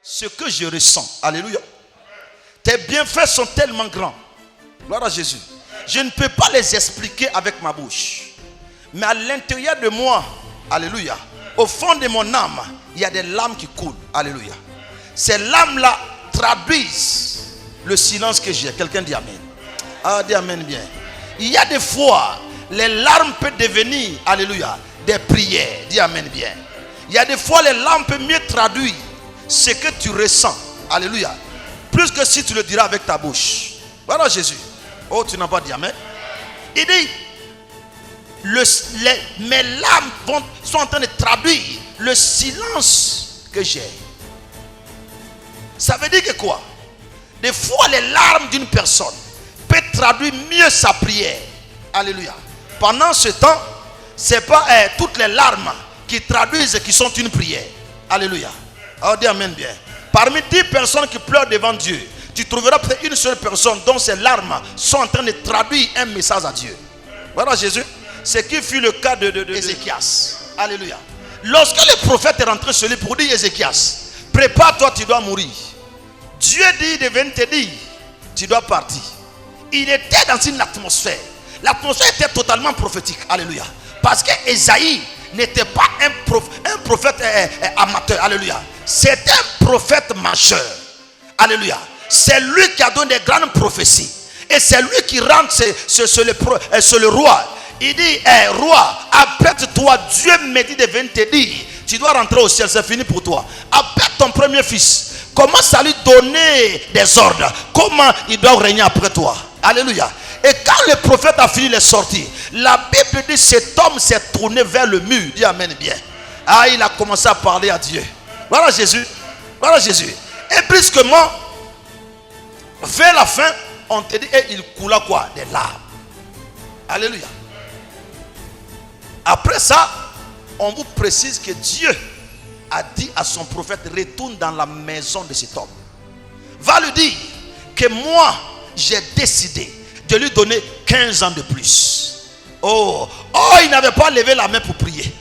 ce que je ressens. Alléluia. Tes bienfaits sont tellement grands. Gloire à Jésus. Je ne peux pas les expliquer avec ma bouche. Mais à l'intérieur de moi, alléluia, au fond de mon âme, il y a des larmes qui coulent. Alléluia. Ces larmes-là traduisent le silence que j'ai. Quelqu'un dit Amen. Ah, dis Amen bien. Il y a des fois, les larmes peuvent devenir, alléluia, des prières. Dis Amen bien. Il y a des fois, les larmes peuvent mieux traduire ce que tu ressens. Alléluia. Plus que si tu le diras avec ta bouche. Voilà Jésus. Oh, tu n'as pas dit Amen. Il dit, mes larmes sont en train de traduire le silence que j'ai. Ça veut dire que quoi? Des fois, les larmes d'une personne peuvent traduire mieux sa prière. Alléluia. Pendant ce temps, ce n'est pas toutes les larmes qui traduisent qui sont une prière. Alléluia. Oh, dis Amen bien. Parmi 10 personnes qui pleurent devant Dieu, tu trouveras peut-être une seule personne dont ces larmes sont en train de traduire un message à Dieu. Voilà Jésus. Ce qui fut le cas de Ézéchias. Alléluia. Lorsque le prophète est rentré chez lui pour dire Ézéchias, prépare-toi, tu dois mourir. Dieu dit, de venir te dire, tu dois partir. Il était dans une atmosphère. L'atmosphère était totalement prophétique. Alléluia. Parce que Ésaïe n'était pas un prophète amateur. Alléluia. C'est un prophète majeur. Alléluia. C'est lui qui a donné des grandes prophéties. Et c'est lui qui rentre sur le roi. Il dit, roi, apprête-toi. Dieu me dit de venir te dire, tu dois rentrer au ciel, c'est fini pour toi. Apprête ton premier fils. Commence à lui donner des ordres. Comment il doit régner après toi. Alléluia. Et quand le prophète a fini les sorties, la Bible dit, cet homme s'est tourné vers le mur. Dis Amen bien. Ah, il a commencé à parler à Dieu. Voilà Jésus. Voilà Jésus. Et brusquement, vers la fin, on te dit, et il coula quoi? Des larmes. Alléluia. Après ça, on vous précise que Dieu a dit à son prophète, retourne dans la maison de cet homme. Va lui dire que moi, j'ai décidé de lui donner 15 ans de plus. Oh, il n'avait pas levé la main pour prier.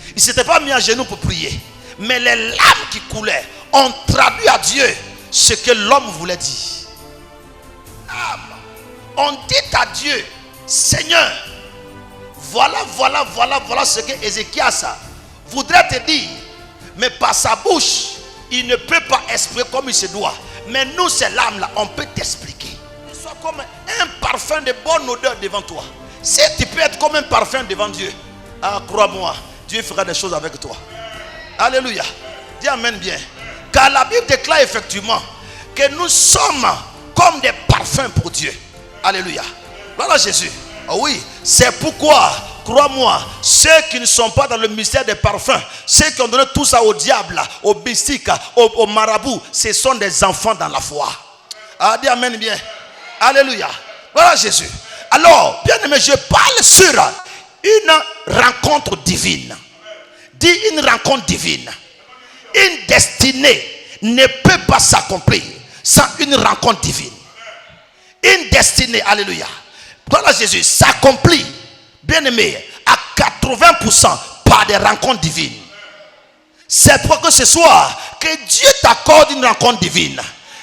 Il ne s'était pas mis à genoux pour prier. Mais les larmes qui coulaient ont traduit à Dieu ce que l'homme voulait dire. On dit à Dieu, Seigneur, voilà ce que Ézéchias voudrait te dire. Mais par sa bouche, il ne peut pas exprimer comme il se doit. Mais nous, ces larmes-là, on peut t'expliquer. Sois comme un parfum de bonne odeur devant toi. Si tu peux être comme un parfum devant Dieu, crois-moi, Dieu fera des choses avec toi. Alléluia. Dis Amen bien. Car la Bible déclare effectivement que nous sommes comme des parfums pour Dieu. Alléluia. Voilà Jésus. Oh oui, c'est pourquoi, crois-moi, ceux qui ne sont pas dans le mystère des parfums, ceux qui ont donné tout ça au diable, au mystique, au marabout, ce sont des enfants dans la foi. Ah, dis Amen bien. Alléluia. Voilà Jésus. Alors, bien aimé, je parle sur une rencontre divine. Dis une rencontre divine. Une destinée ne peut pas s'accomplir sans une rencontre divine. Une destinée, alléluia. Voilà Jésus, s'accomplit, bien aimé, à 80% par des rencontres divines. C'est pour que ce soir, que Dieu t'accorde une rencontre divine.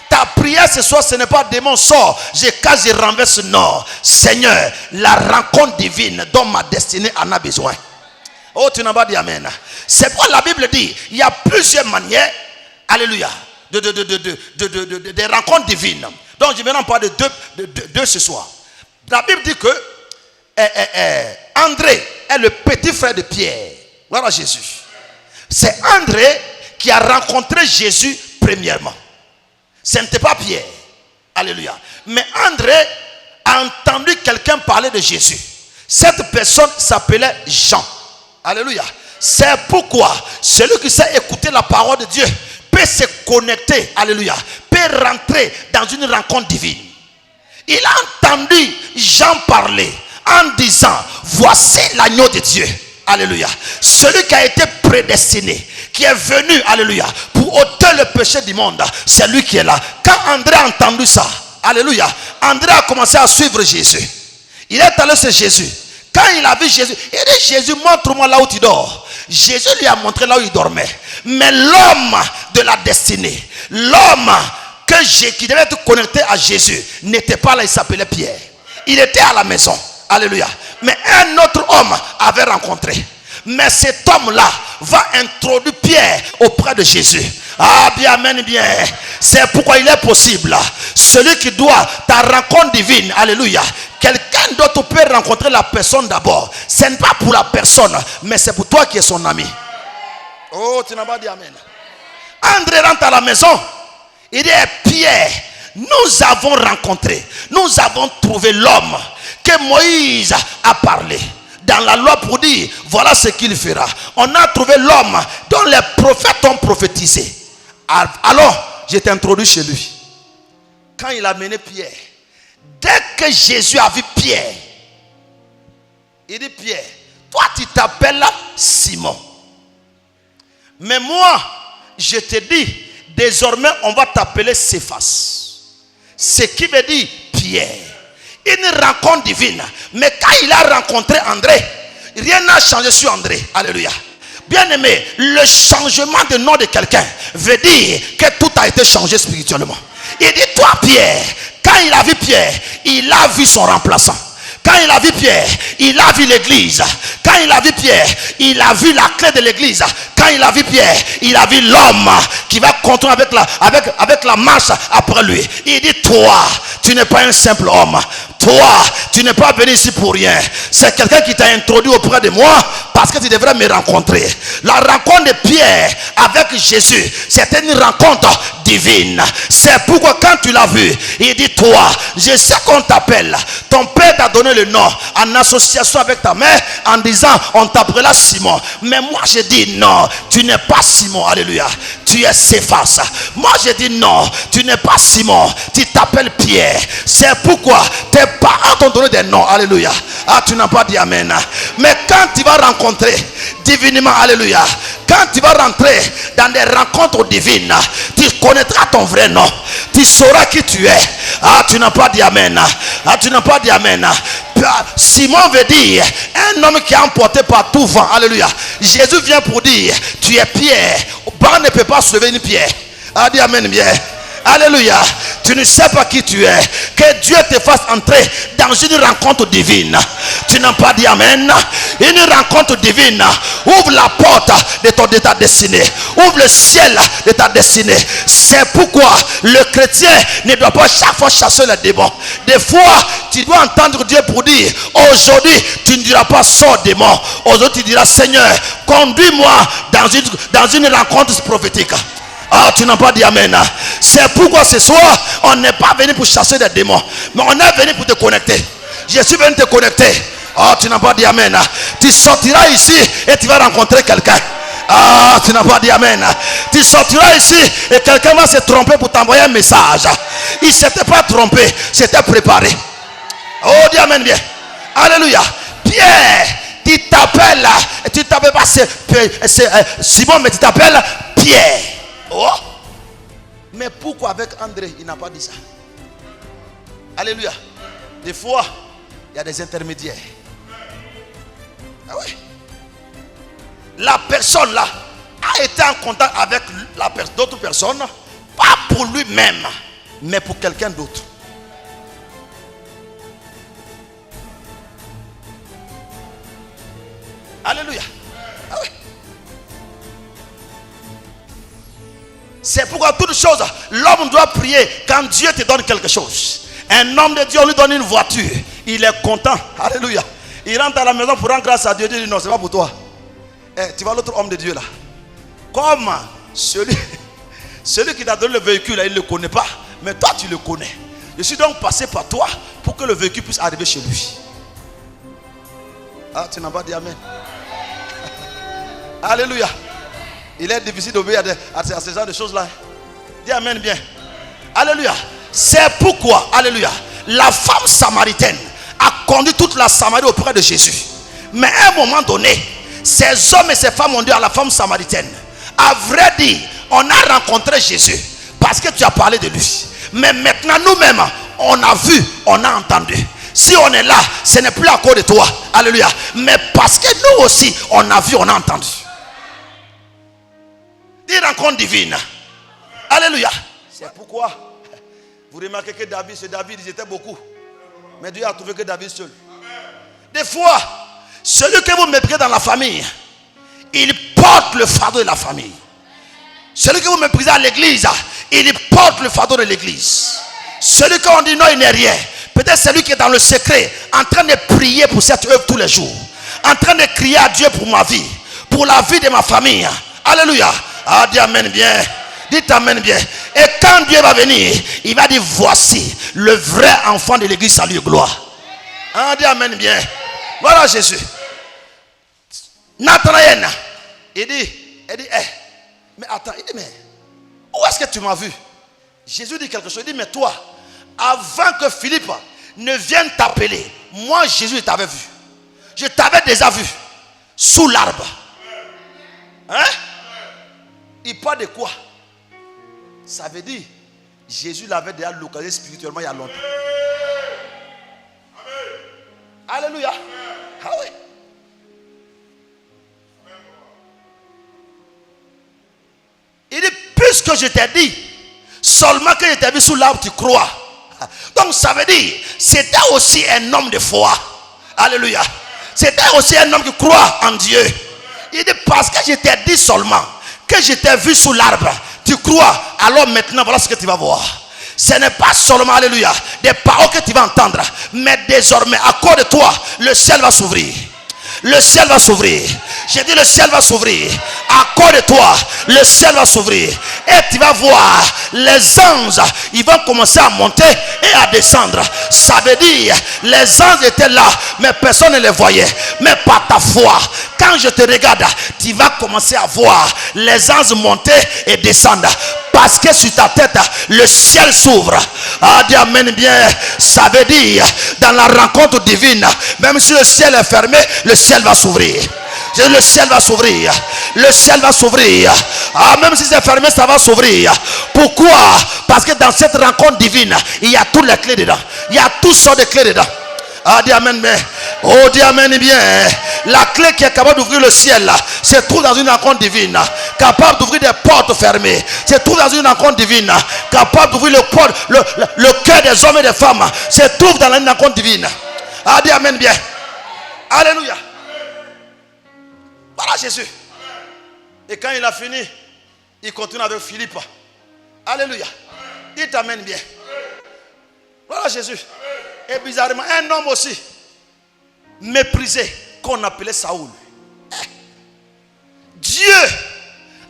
Ta prière ce soir, ce n'est pas démon sort, je casse, je renverse, non. Seigneur, la rencontre divine dont ma destinée en a besoin. Oh, tu n'as pas dit Amen. C'est pourquoi la Bible dit, il y a plusieurs manières, alléluia, de rencontres divines. Donc je vais en parler de deux ce soir. La Bible dit que André est le petit frère de Pierre. Voilà Jésus. C'est André qui a rencontré Jésus premièrement. Ce n'était pas Pierre. Alléluia. Mais André a entendu quelqu'un parler de Jésus. Cette personne s'appelait Jean. Alléluia. C'est pourquoi celui qui sait écouter la parole de Dieu peut se connecter, alléluia, peut rentrer dans une rencontre divine. Il a entendu Jean parler en disant, voici l'agneau de Dieu. Alléluia. Celui qui a été prédestiné, qui est venu, alléluia, pour ôter le péché du monde. C'est lui qui est là. Quand André a entendu ça, alléluia, André a commencé à suivre Jésus. Il est allé chez Jésus. Quand il a vu Jésus, il dit, Jésus, montre-moi là où tu dors. Jésus lui a montré là où il dormait. Mais l'homme de la destinée, l'homme qui devait être connecté à Jésus, n'était pas là, il s'appelait Pierre. Il était à la maison. Alléluia. Mais un autre homme avait rencontré. Mais cet homme-là va introduire Pierre auprès de Jésus. Ah bien, amen, bien. C'est pourquoi il est possible. Celui qui doit ta rencontre divine, alléluia. Quelqu'un d'autre peut rencontrer la personne d'abord. Ce n'est pas pour la personne, mais c'est pour toi qui es son ami. Oh, tu n'as pas dit amen. André rentre à la maison. Il dit, Pierre, nous avons rencontré, nous avons trouvé l'homme que Moïse a parlé dans la loi pour dire, voilà ce qu'il fera. On a trouvé l'homme dont les prophètes ont prophétisé. Alors, je t'introduis chez lui. Quand il a mené Pierre, dès que Jésus a vu Pierre, il dit, Pierre, toi tu t'appelles Simon. Mais moi, je te dis, désormais on va t'appeler Céphas. Ce qui veut dire Pierre. Une rencontre divine. Mais quand il a rencontré André, rien n'a changé sur André. Alléluia. Bien aimé, le changement de nom de quelqu'un veut dire que tout a été changé spirituellement. Il dit, toi Pierre, quand il a vu Pierre, il a vu son remplaçant. Quand il a vu Pierre, il a vu l'église. Quand il a vu Pierre, il a vu la clé de l'église. Quand il a vu Pierre, il a vu l'homme qui va continuer avec la marche après lui. Il dit, toi, tu n'es pas un simple homme. Toi, tu n'es pas venu ici pour rien. C'est quelqu'un qui t'a introduit auprès de moi parce que tu devrais me rencontrer. La rencontre de Pierre avec Jésus, c'était une rencontre divine. C'est pourquoi quand tu l'as vu, il dit, toi, je sais qu'on t'appelle. Ton père t'a donné le nom en association avec ta mère en disant, on t'appellera Simon. Mais moi je dis non, tu n'es pas Simon. Alléluia. Tu es Céphas. Moi je dis non, tu n'es pas Simon, tu t'appelles Pierre. C'est pourquoi tes parents t'ont donné des noms. Alléluia. Ah, tu n'as pas dit amen. Mais quand tu vas rencontrer divinement, alléluia, quand tu vas rentrer dans des rencontres divines, tu connaîtras ton vrai nom. Tu sauras qui tu es. Ah, tu n'as pas dit amen. Ah, tu n'as pas dit amen. Simon veut dire un homme qui a emporté par tout vent. Alléluia. Jésus vient pour dire, tu es Pierre. Banc ne peut pas sauver une pierre. Ah, dis amen bien. Alléluia. Tu ne sais pas qui tu es. Que Dieu te fasse entrer dans une rencontre divine. Tu n'as pas dit amen. Une rencontre divine ouvre la porte de ta destinée. Ouvre le ciel de ta destinée. C'est pourquoi le chrétien ne doit pas chaque fois chasser les démons. Des fois, tu dois entendre Dieu pour dire, aujourd'hui, tu ne diras pas sors démon. Aujourd'hui, tu diras, Seigneur, conduis-moi dans une rencontre prophétique. Ah, tu n'as pas dit amen. C'est pourquoi ce soir, on n'est pas venu pour chasser des démons, mais on est venu pour te connecter. Je suis venu te connecter. Ah, tu n'as pas dit amen. Tu sortiras ici et tu vas rencontrer quelqu'un. Ah, tu n'as pas dit amen. Tu sortiras ici et quelqu'un va se tromper pour t'envoyer un message. Il ne s'était pas trompé, c'était préparé. Oh, dis amen bien. Alléluia. Pierre, tu t'appelles pas Simon, mais tu t'appelles Pierre. Oh. Mais pourquoi avec André il n'a pas dit ça? Alléluia. Des fois il y a des intermédiaires. Ah oui. La personne là a été en contact avec d'autres personnes, pas pour lui-même, mais pour quelqu'un d'autre. Alléluia. Ah oui. C'est pourquoi toute chose, l'homme doit prier quand Dieu te donne quelque chose. Un homme de Dieu, on lui donne une voiture, il est content. Alléluia. Il rentre à la maison pour rendre grâce à Dieu. Dieu dit non, c'est pas pour toi. Tu vois l'autre homme de Dieu là. Comme celui qui t'a donné le véhicule là, il ne le connaît pas. Mais toi tu le connais. Je suis donc passé par toi pour que le véhicule puisse arriver chez lui. Ah, tu n'as pas dit amen. Alléluia. Il est difficile d'obéir à ce genre de choses là. Dis amen bien. Alléluia. C'est pourquoi, alléluia, la femme samaritaine a conduit toute la Samarie auprès de Jésus. Mais à un moment donné, ces hommes et ces femmes ont dit à la femme samaritaine, à vrai dire, on a rencontré Jésus parce que tu as parlé de lui. Mais maintenant nous-mêmes, on a vu, on a entendu. Si on est là, ce n'est plus à cause de toi. Alléluia. Mais parce que nous aussi, on a vu, on a entendu. Des rencontres divines. Alléluia. C'est pourquoi vous remarquez que David, ils étaient beaucoup. Mais Dieu a trouvé que David seul. Des fois, celui que vous méprisez dans la famille, il porte le fardeau de la famille. Celui que vous méprisez à l'église, il porte le fardeau de l'église. Celui qu'on dit non, il n'est rien. Peut-être celui qui est dans le secret, en train de prier pour cette œuvre tous les jours. En train de crier à Dieu pour ma vie, pour la vie de ma famille. Alléluia. Ah, dis amen bien. Dites amen bien. Et quand Dieu va venir, il va dire voici le vrai enfant de l'église, salut et gloire. Ah, dis amen bien. Voilà Jésus. Nathanaël, il dit, mais attends, il dit, mais où est-ce que tu m'as vu? Jésus dit quelque chose, il dit, mais toi, avant que Philippe ne vienne t'appeler, moi Jésus je t'avais vu. Je t'avais déjà vu sous l'arbre. Hein? Il parle de quoi? Ça veut dire, Jésus l'avait déjà localisé spirituellement il y a longtemps. Alléluia. Ah oui. Il dit, puisque je t'ai dit, seulement que je t'ai vu sous l'arbre, tu crois. Donc ça veut dire, c'était aussi un homme de foi. Alléluia. C'était aussi un homme qui croit en Dieu. Il dit, parce que je t'ai dit seulement que je t'ai vu sous l'arbre, tu crois, alors maintenant voilà ce que tu vas voir. Ce n'est pas seulement, alléluia, des paroles que tu vas entendre, mais désormais à cause de toi, le ciel va s'ouvrir. Le ciel va s'ouvrir. J'ai dit le ciel va s'ouvrir. À cause de toi, le ciel va s'ouvrir. Et tu vas voir les anges. Ils vont commencer à monter et à descendre. Ça veut dire, les anges étaient là, mais personne ne les voyait. Mais par ta foi, quand je te regarde, tu vas commencer à voir les anges monter et descendre. Parce que sur ta tête, le ciel s'ouvre. Ah, dis amen bien. Ça veut dire, dans la rencontre divine, même si le ciel est fermé, le ciel va s'ouvrir. Le ciel va s'ouvrir. Le ciel va s'ouvrir. Ah, même si c'est fermé, ça va s'ouvrir. Pourquoi? Parce que dans cette rencontre divine, il y a toutes les clés dedans. Il y a toutes sortes de clés dedans. Ah, dis amen bien. Oh, dis amen bien. La clé qui est capable d'ouvrir le ciel se trouve dans une rencontre divine. Capable d'ouvrir des portes fermées. Se trouve dans une rencontre divine. Capable d'ouvrir le cœur des hommes et des femmes. Se trouve dans une rencontre divine. Ah, dis amen bien. Alléluia. Voilà Jésus. Et quand il a fini, il continue avec Philippe. Alléluia. Il t'amène bien. Voilà Jésus. Et bizarrement, un homme aussi méprisé qu'on appelait Saoul. Dieu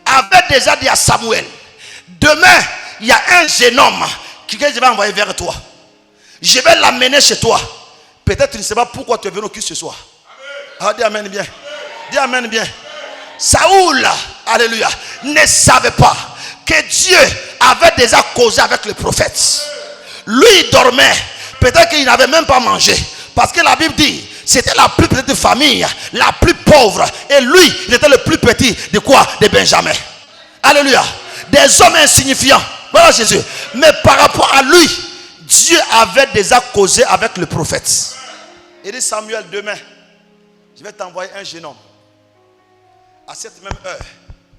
avait déjà dit à Samuel, demain il y a un jeune homme que je vais envoyer vers toi. Je vais l'amener chez toi. Peut-être tu ne sais pas pourquoi tu es venu au culte ce soir. Ah, dis amen bien. Dis amen bien. Saoul, alléluia, ne savait pas que Dieu avait déjà causé avec le prophète. Lui il dormait. Peut-être qu'il n'avait même pas mangé. Parce que la Bible dit, c'était la plus petite famille, la plus pauvre. Et lui, il était le plus petit de quoi? De Benjamin. Alléluia. Des hommes insignifiants. Voilà Jésus. Mais par rapport à lui, Dieu avait déjà causé avec le prophète. Il dit, Samuel, demain, je vais t'envoyer un jeune homme. À cette même heure,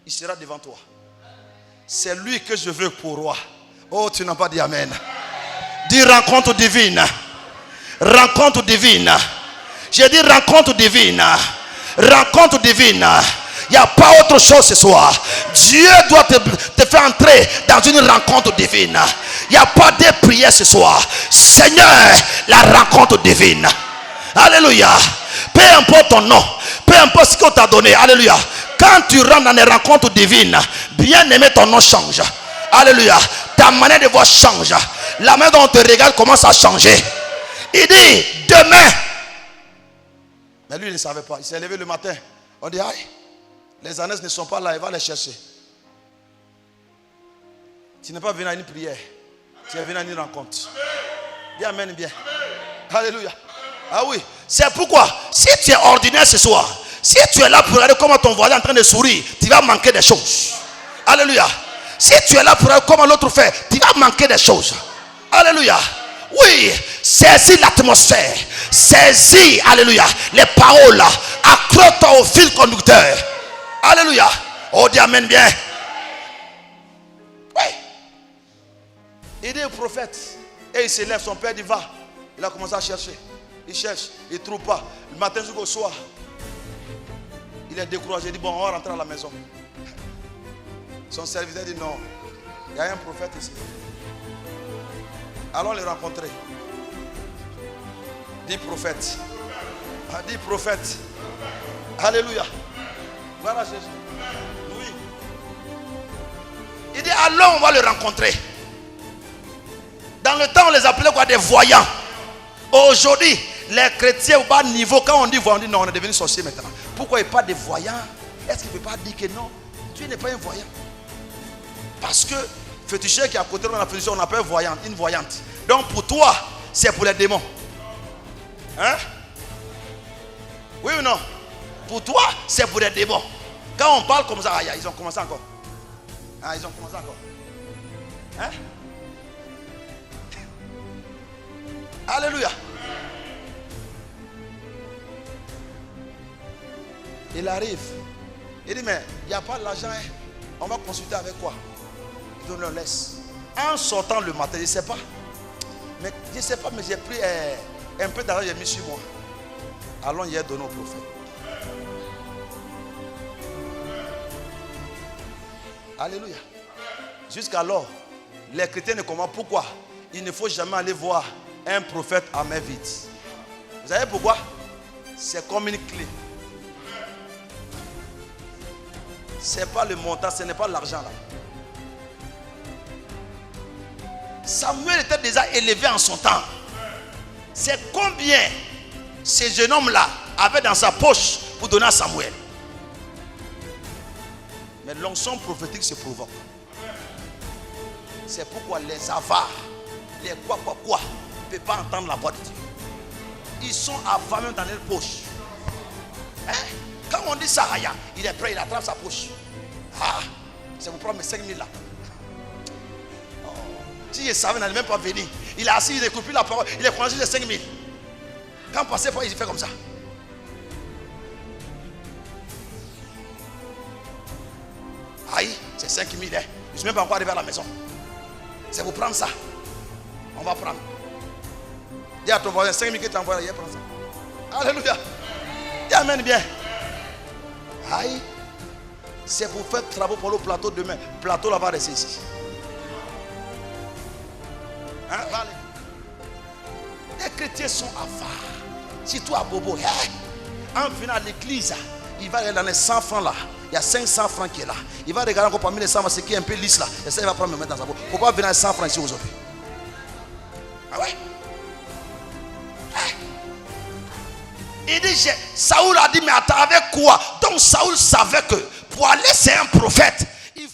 il sera devant toi. C'est lui que je veux pour roi. Oh, tu n'as pas dit amen. Dis rencontre divine. Rencontre divine. J'ai dit rencontre divine. Rencontre divine. Il n'y a pas autre chose ce soir. Dieu doit te faire entrer dans une rencontre divine. Il n'y a pas de prière ce soir. Seigneur, la rencontre divine. Alléluia. Peu importe ton nom, peu importe ce qu'on t'a donné. Alléluia. Quand tu rentres dans les rencontres divines, bien aimé, ton nom change. Alléluia. Ta manière de voir change. La main dont on te regarde commence à changer. Il dit demain. Mais lui il ne savait pas. Il s'est levé le matin. On dit aïe, les ânes ne sont pas là, il va les chercher. Tu n'es pas venu à une prière, tu es venu à une rencontre. Dis amen bien. Alléluia. Ah oui, c'est pourquoi si tu es ordinaire ce soir, si tu es là pour regarder comment ton voisin est en train de sourire, tu vas manquer des choses. Alléluia. Si tu es là pour regarder comment l'autre fait, tu vas manquer des choses. Alléluia. Oui, saisis l'atmosphère, saisis, alléluia, les paroles, accroche-toi au fil conducteur. Alléluia. Oh, dis amen bien. Il dit au prophète. Et il se lève, son père dit va. Il a commencé à chercher. Il cherche, il ne trouve pas. Le matin jusqu'au soir. Il est découragé, il dit bon, on va rentrer à la maison. Son serviteur dit non, il y a un prophète ici. Allons les rencontrer. Dis prophète. Dis prophète. Alléluia. Voilà Jésus. Oui. Il dit allons, on va le rencontrer. Dans le temps, on les appelait quoi? Des voyants. Aujourd'hui, les chrétiens au bas niveau, quand on dit voyant, on dit non, on est devenu sorcier maintenant. Pourquoi il n'y a pas de voyants? Est-ce qu'il ne peut pas dire que non? Tu n'es pas un voyant. Parce que féticheur qui est à côté de la féticheur, on appelle voyante, une voyante. Donc pour toi, c'est pour les démons. Hein? Oui ou non? Pour toi, c'est pour les démons. Quand on parle comme ça, ils ont commencé encore. Ils ont commencé encore. Hein? Alléluia. Il arrive. Il dit mais il n'y a pas d'argent. Hein? On va consulter avec quoi? Il le laisse. En sortant le matin, je ne sais pas. Mais je ne sais pas, mais j'ai pris un peu d'argent, j'ai mis sur moi. Allons hier donner au prophète. Alléluia. Jusqu'alors, les chrétiens ne comprennent pourquoi il ne faut jamais aller voir un prophète à main vide. Vous savez pourquoi? C'est comme une clé. Ce n'est pas le montant, ce n'est pas l'argent là. Samuel était déjà élevé en son temps. C'est combien ce jeune homme-là avait dans sa poche pour donner à Samuel. Mais l'onction prophétique se provoque. C'est pourquoi les avares, les quoi, ne peuvent pas entendre la voix de Dieu. Ils sont avares même dans leur poche. Hein? Quand on dit ça, il est prêt, il attrape sa poche. C'est pour prendre mes 5 000 là. Si je savais, il n'allait même pas venir. Il est assis, il n'écoute plus la parole. Il est prolongé de 5 000. Quand passait pas, il fait comme ça. Aïe, c'est 5 000. Hein. Je ne suis même pas encore arrivé à la maison. C'est pour prendre ça. On va prendre. Dis à ton voisin, 5 000 que tu as envoyé, prends ça. Alléluia. Dis amen bien. Aïe. C'est pour faire travaux pour le plateau demain. Le plateau là va rester ici. Hein? Allez. Les chrétiens sont avares. Si toi, Bobo, en venant à l'église, il va aller dans les 100 francs là. Il y a 500 francs qui est là. Il va regarder encore parmi les 100 francs, ce qui est un peu lisse là. Et ça, il va prendre me mettre dans sa boîte. Il ne faut pas venir à 100 francs ici aujourd'hui. Ah ouais? Il dit, Saoul a dit, mais attends, avec quoi? Donc Saoul savait que pour aller, c'est un prophète.